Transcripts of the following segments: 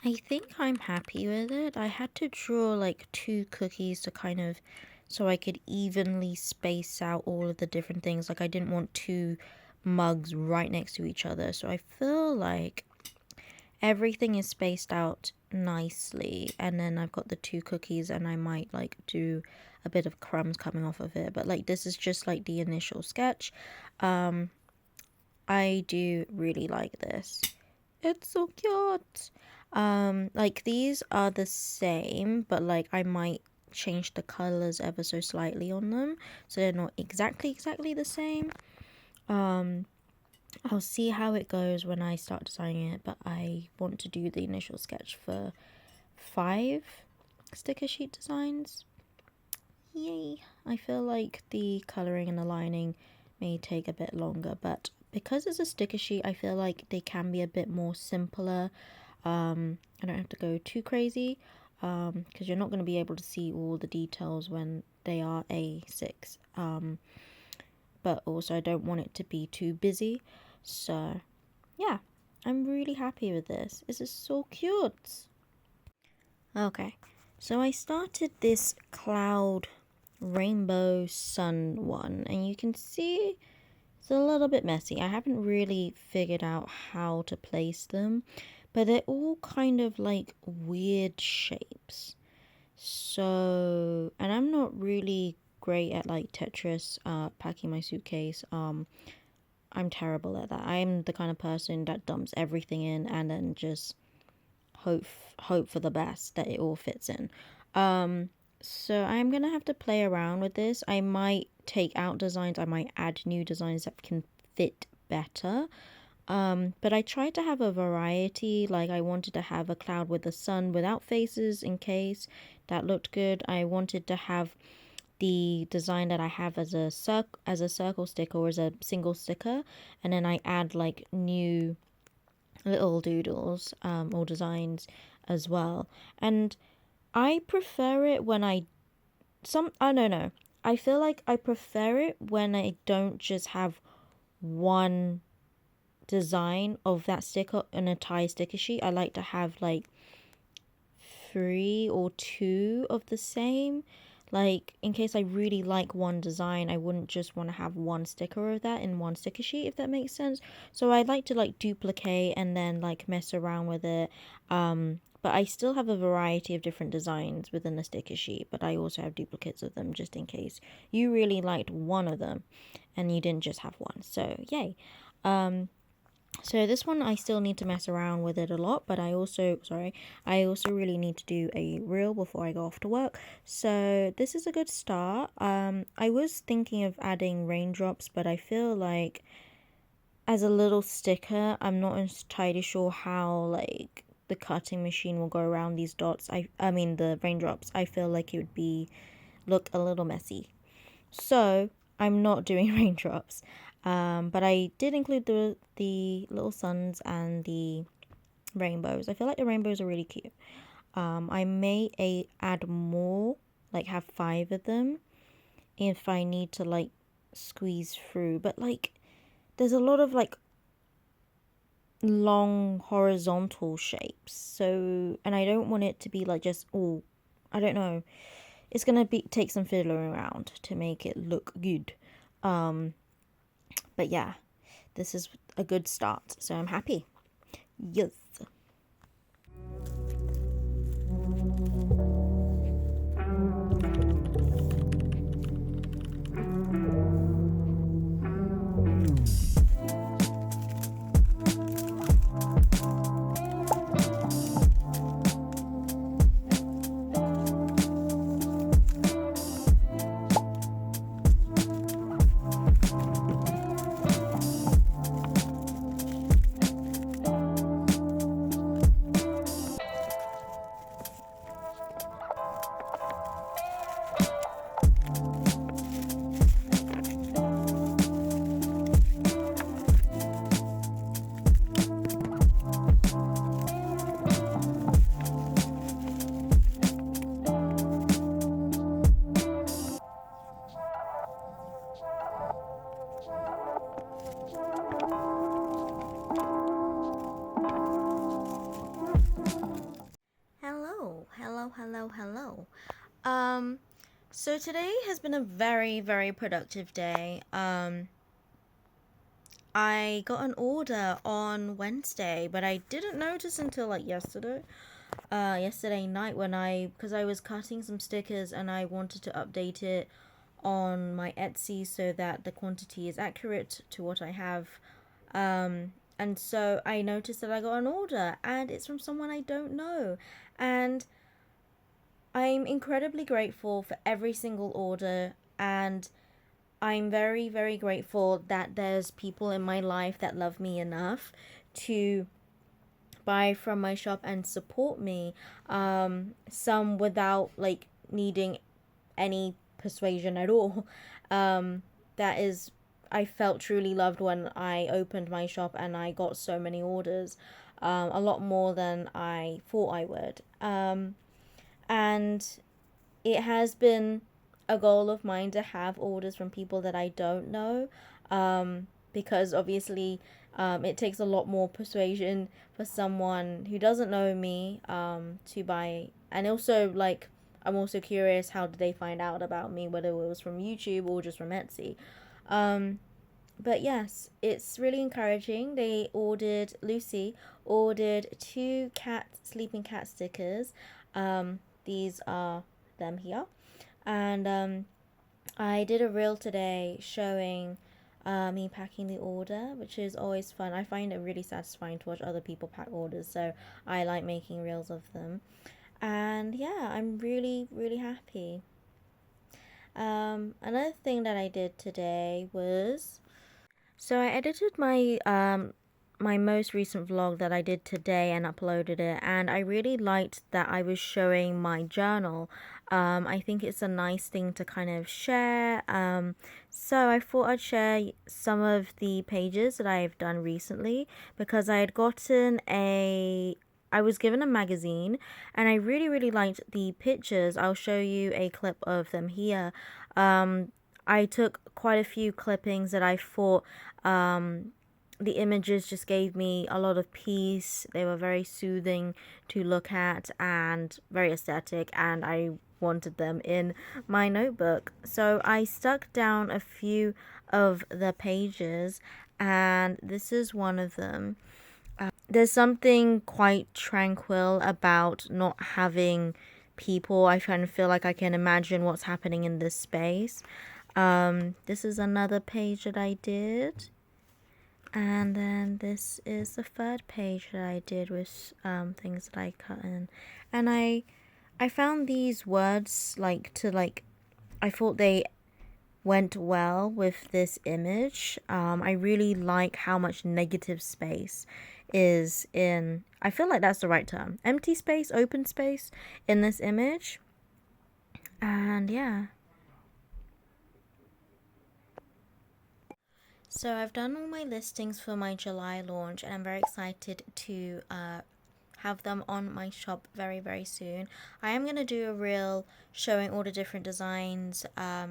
I think I'm happy with it. I had to draw like two cookies to kind of so I could evenly space out all of the different things. Like I didn't want two mugs right next to each other. So I feel like everything is spaced out nicely. And then I've got the two cookies and I might like do a bit of crumbs coming off of it. But like this is just like the initial sketch. I do really like this. It's so cute. Like these are the same, but like I might change the colors ever so slightly on them, so they're not exactly the same. I'll see how it goes when I start designing it, but I want to do the initial sketch for 5 sticker sheet designs. Yay! I feel like the coloring and aligning may take a bit longer, but because it's a sticker sheet, I feel like they can be a bit more simpler. I don't have to go too crazy because you're not going to be able to see all the details when they are A6. But also, I don't want it to be too busy. So, yeah, I'm really happy with this. This is so cute. Okay, so I started this cloud rainbow sun one, and you can see it's a little bit messy. I haven't really figured out how to place them, but they're all kind of like weird shapes. So, and I'm not really great at like Tetris, packing my suitcase. I'm terrible at that. I'm the kind of person that dumps everything in and then just hope hope for the best that it all fits in. So I'm gonna have to play around with this. I might take out designs, I might add new designs that can fit better. But I tried to have a variety, like I wanted to have a cloud with the sun without faces in case that looked good. I wanted to have the design that I have as a circle sticker or as a single sticker, and then I add like new little doodles or designs as well. And I prefer it when I don't know. I feel like I prefer it when I don't just have one design of that sticker on a entire sticker sheet. I like to have like 3 or 2 of the same. Like in case I really like one design, I wouldn't just want to have one sticker of that in one sticker sheet, if that makes sense. So I like to like duplicate and then like mess around with it. But I still have a variety of different designs within the sticker sheet, but I also have duplicates of them just in case you really liked one of them and you didn't just have one. So yay. So this one I still need to mess around with it a lot, but I also really need to do a reel before I go off to work. So this is a good start. I was thinking of adding raindrops, but I feel like as a little sticker, I'm not entirely sure how like the cutting machine will go around these dots. I mean the raindrops. I feel like it would be look a little messy. So I'm not doing raindrops. But I did include the little suns and the rainbows. I feel like the rainbows are really cute. I may add more, like have 5 of them if I need to like squeeze through. But like there's a lot of like long horizontal shapes. So and I don't want it to be like just all I don't know. It's gonna be take some fiddling around to make it look good. But yeah, this is a good start, so I'm happy. Yes. Hello. So today has been a very, very productive day. I got an order on Wednesday, but I didn't notice until like yesterday. Yesterday night because I was cutting some stickers and I wanted to update it on my Etsy so that the quantity is accurate to what I have. And so I noticed that I got an order and it's from someone I don't know. And I'm incredibly grateful for every single order, and I'm very, very grateful that there's people in my life that love me enough to buy from my shop and support me. Some without like needing any persuasion at all. That is, I felt truly loved when I opened my shop and I got so many orders, a lot more than I thought I would. And it has been a goal of mine to have orders from people that I don't know, because obviously it takes a lot more persuasion for someone who doesn't know me to buy. And also, like, I'm also curious, how did they find out about me, whether it was from YouTube or just from Etsy. But yes, it's really encouraging. Lucy ordered 2 sleeping cat stickers. These are them here. And I did a reel today showing me packing the order, which is always fun. I find it really satisfying to watch other people pack orders, so I like making reels of them. And yeah, I'm really, really happy. Another thing that I did today was, so I edited my most recent vlog that I did today and uploaded it, and I really liked that I was showing my journal. I think it's a nice thing to kind of share. So I thought I'd share some of the pages that I've done recently, because I was given a magazine and I really, really liked the pictures. I'll show you a clip of them here. I took quite a few clippings that I thought the images just gave me a lot of peace. They were very soothing to look at and very aesthetic, and I wanted them in my notebook. So I stuck down a few of the pages, and this is one of them. There's something quite tranquil about not having people. I kind of feel like I can imagine what's happening in this space. This is another page that I did. And then this is the third page that I did with things that I cut in. And I found these words I thought they went well with this image. I really like how much negative space is in, I feel like that's the right term, empty space, open space in this image. And yeah. So I've done all my listings for my July launch, and I'm very excited to have them on my shop very, very soon. I am going to do a reel showing all the different designs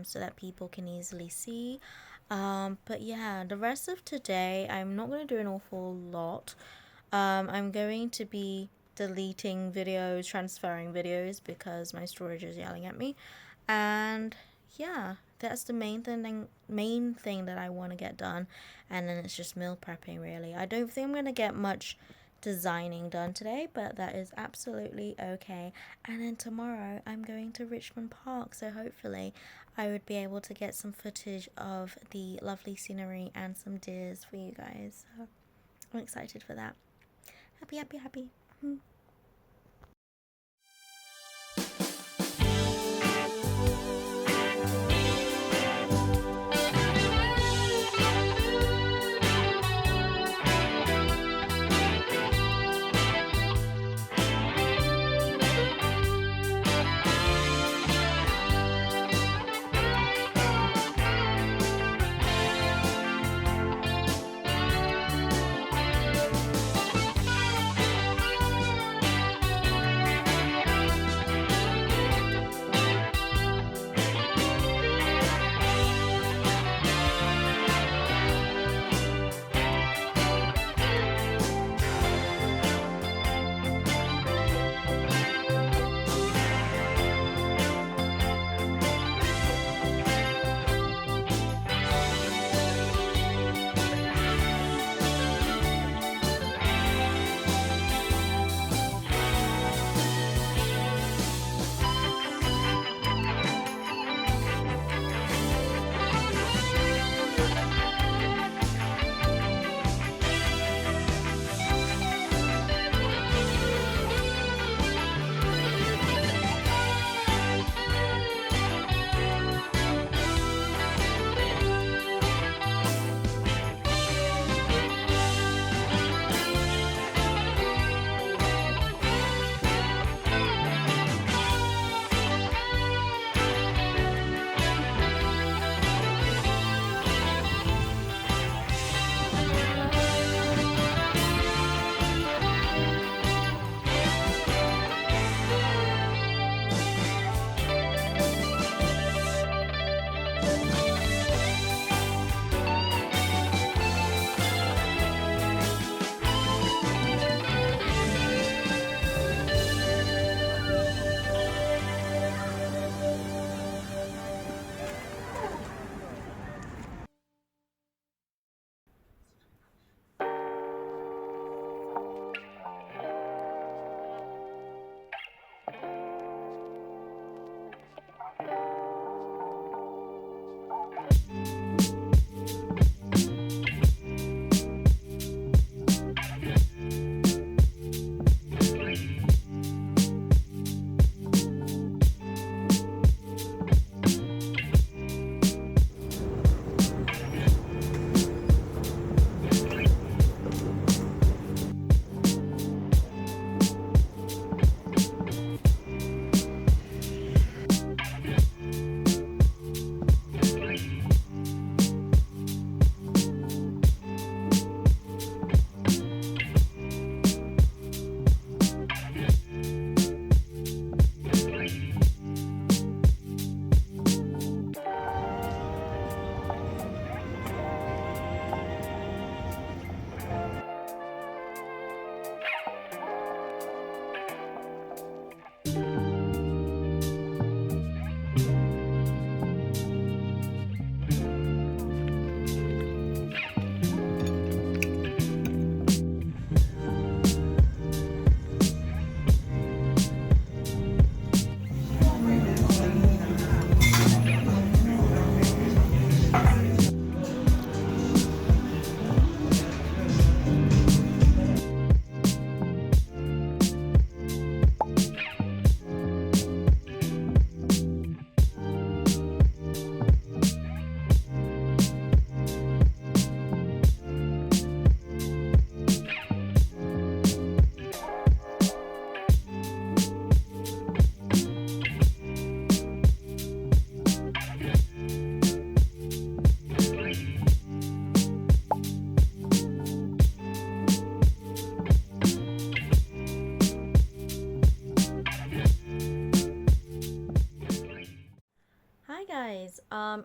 so that people can easily see. But yeah, the rest of today, I'm not going to do an awful lot. I'm going to be deleting videos, transferring videos, because my storage is yelling at me. And yeah, that's the main thing that I want to get done. And then it's just meal prepping, really. I don't think I'm going to get much designing done today, but that is absolutely okay. And then tomorrow I'm going to Richmond Park, so hopefully I would be able to get some footage of the lovely scenery and some deers for you guys. So I'm excited for that. Happy, happy, happy.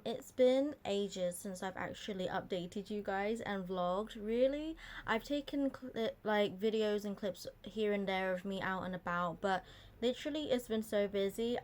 It's been ages since I've actually updated you guys and vlogged. Really, I've taken like videos and clips here and there of me out and about, but literally it's been so busy.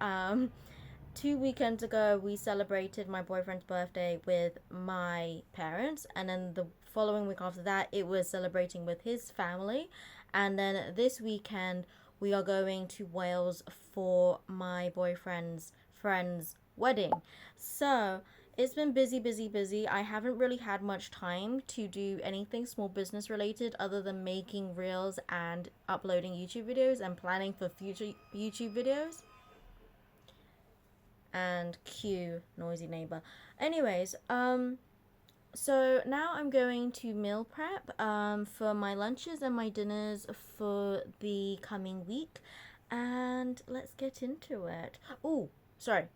2 weekends ago we celebrated my boyfriend's birthday with my parents, and then the following week after that it was celebrating with his family, and then this weekend we are going to Wales for my boyfriend's friend's wedding. So it's been busy. I haven't really had much time to do anything small business related other than making reels and uploading YouTube videos and planning for future YouTube videos. And cue noisy neighbor. Anyways, so now I'm going to meal prep for my lunches and my dinners for the coming week, and let's get into it. Oh, sorry,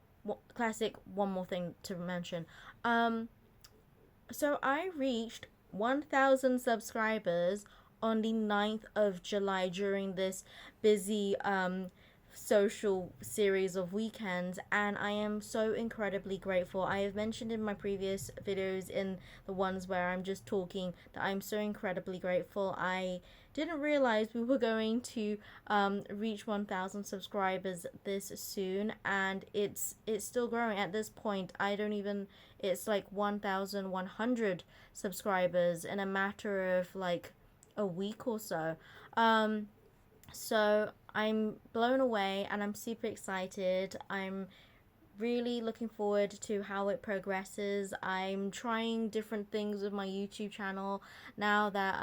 classic. One more thing to mention. So I reached 1,000 subscribers on the 9th of July during this busy social series of weekends, and I am so incredibly grateful. I have mentioned in my previous videos, in the ones where I'm just talking, that I'm so incredibly grateful. I didn't realize we were going to reach 1,000 subscribers this soon, and it's still growing. At this point, I don't even, it's like 1,100 subscribers in a matter of like a week or so. So I'm blown away and I'm super excited. I'm really looking forward to how it progresses. I'm trying different things with my YouTube channel now that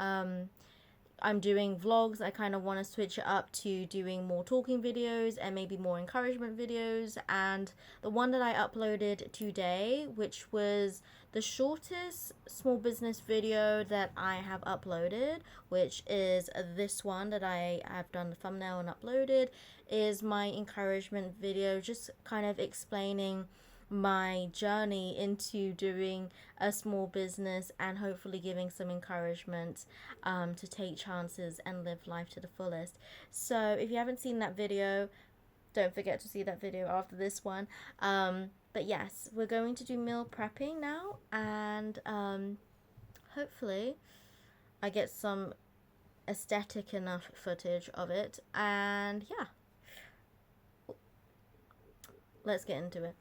I'm doing vlogs. I kind of want to switch it up to doing more talking videos and maybe more encouragement videos. And the one that I uploaded today, which was the shortest small business video that I have uploaded, which is this one that I have done the thumbnail and uploaded, is my encouragement video, just kind of explaining my journey into doing a small business and hopefully giving some encouragement to take chances and live life to the fullest. So if you haven't seen that video, don't forget to see that video after this one. But yes, we're going to do meal prepping now, and hopefully I get some aesthetic enough footage of it. And yeah, let's get into it.